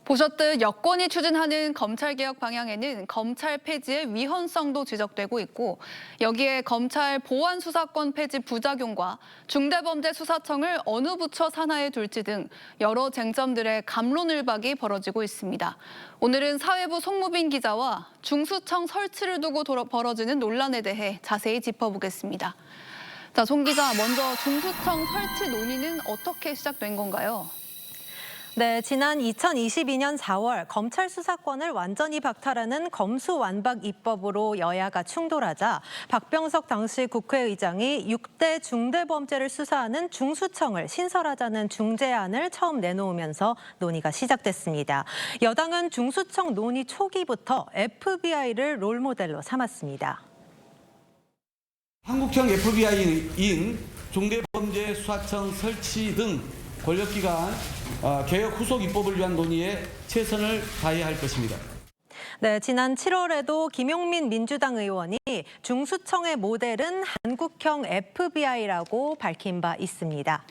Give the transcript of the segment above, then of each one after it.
보셨듯 여권이 추진하는 검찰개혁 방향에는 검찰 폐지의 위헌성도 지적되고 있고 여기에 검찰 보안수사권 폐지 부작용과 중대범죄수사청을 어느 부처 산하에 둘지 등 여러 쟁점들의 갑론을박이 벌어지고 있습니다. 오늘은 사회부 송무빈 기자와 중수청 설치를 두고 벌어지는 논란에 대해 자세히 짚어보겠습니다. 자, 송 기자, 먼저 중수청 설치 논의는 어떻게 시작된 건가요? 네, 지난 2022년 4월 검찰 수사권을 완전히 박탈하는 검수완박 입법으로 여야가 충돌하자 박병석 당시 국회의장이 6대 중대범죄를 수사하는 중수청을 신설하자는 중재안을 처음 내놓으면서 논의가 시작됐습니다. 여당은 중수청 논의 초기부터 FBI를 롤모델로 삼았습니다. 한국형 FBI인 중대범죄수사청 설치 등 권력기관 개혁 후속 입법을 위한 논의에 최선을 다해야 할 것입니다. 네, 지난 7월에도 김용민 민주당 의원이 중수청의 모델은 한국형 FBI라고 밝힌 바 있습니다.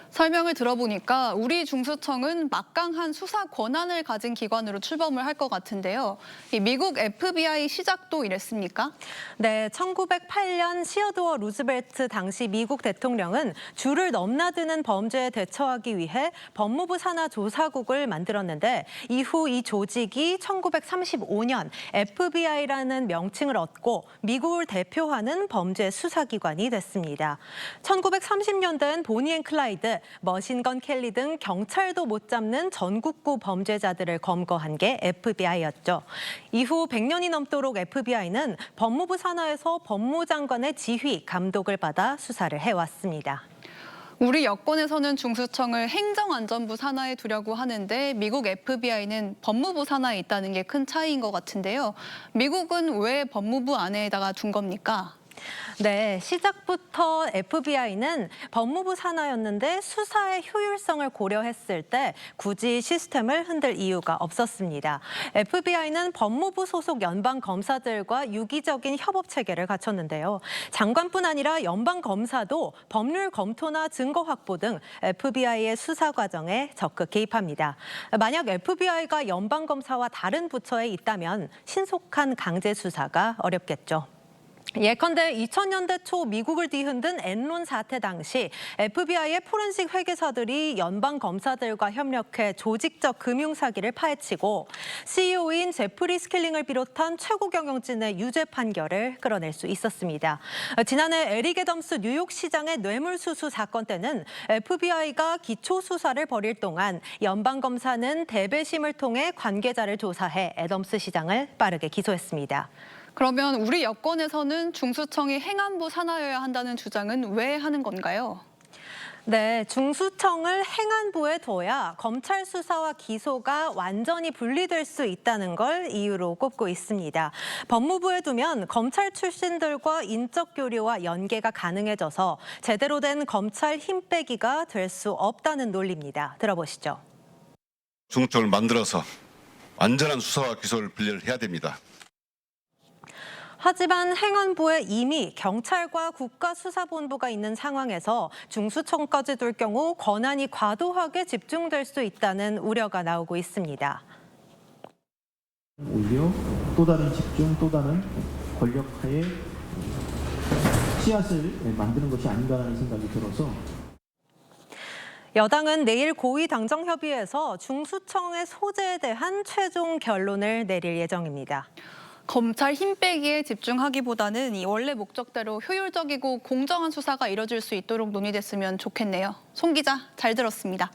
설명을 들어보니까 우리 중수청은 막강한 수사 권한을 가진 기관으로 출범을 할 것 같은데요. 이 미국 FBI 시작도 이랬습니까? 네, 1908년 시어도어 루즈벨트 당시 미국 대통령은 주를 넘나드는 범죄에 대처하기 위해 법무부 산하 조사국을 만들었는데 이후 이 조직이 1935년 FBI라는 명칭을 얻고 미국을 대표하는 범죄 수사기관이 됐습니다. 1930년대엔 보니 앤 클라이드, 머신건 켈리 등 경찰도 못 잡는 전국구 범죄자들을 검거한 게 FBI였죠. 이후 100년이 넘도록 FBI는 법무부 산하에서 법무장관의 지휘, 감독을 받아 수사를 해왔습니다. 우리 여권에서는 중수청을 행정안전부 산하에 두려고 하는데 미국 FBI는 법무부 산하에 있다는 게 큰 차이인 것 같은데요. 미국은 왜 법무부 안에다가 둔 겁니까? 네, 시작부터 FBI는 법무부 산하였는데 수사의 효율성을 고려했을 때 굳이 시스템을 흔들 이유가 없었습니다. FBI는 법무부 소속 연방 검사들과 유기적인 협업 체계를 갖췄는데요. 장관뿐 아니라 연방 검사도 법률 검토나 증거 확보 등 FBI의 수사 과정에 적극 개입합니다. 만약 FBI가 연방 검사와 다른 부처에 있다면 신속한 강제 수사가 어렵겠죠. 예컨대 2000년대 초 미국을 뒤흔든 엔론 사태 당시 FBI의 포렌식 회계사들이 연방 검사들과 협력해 조직적 금융 사기를 파헤치고 CEO인 제프리 스킬링을 비롯한 최고 경영진의 유죄 판결을 끌어낼 수 있었습니다. 지난해 에릭 애덤스 뉴욕시장의 뇌물수수 사건 때는 FBI가 기초 수사를 벌일 동안 연방 검사는 대배심을 통해 관계자를 조사해 애덤스 시장을 빠르게 기소했습니다. 그러면 우리 여권에서는 중수청이 행안부 산하여야 한다는 주장은 왜 하는 건가요? 네, 중수청을 행안부에 둬야 검찰 수사와 기소가 완전히 분리될 수 있다는 걸 이유로 꼽고 있습니다. 법무부에 두면 검찰 출신들과 인적 교류와 연계가 가능해져서 제대로 된 검찰 힘빼기가 될 수 없다는 논리입니다. 들어보시죠. 중수청을 만들어서 완전한 수사와 기소를 분리를 해야 됩니다. 하지만 행안부에 이미 경찰과 국가수사본부가 있는 상황에서 중수청까지 둘 경우 권한이 과도하게 집중될 수 있다는 우려가 나오고 있습니다. 오히려 또 다른 집중, 또 다른 권력화의 씨앗을 만드는 것이 아닌가라는 생각이 들어서 여당은 내일 고위당정협의회에서 중수청의 소재에 대한 최종 결론을 내릴 예정입니다. 검찰 힘빼기에 집중하기보다는 이 원래 목적대로 효율적이고 공정한 수사가 이뤄질 수 있도록 논의됐으면 좋겠네요. 송 기자, 잘 들었습니다.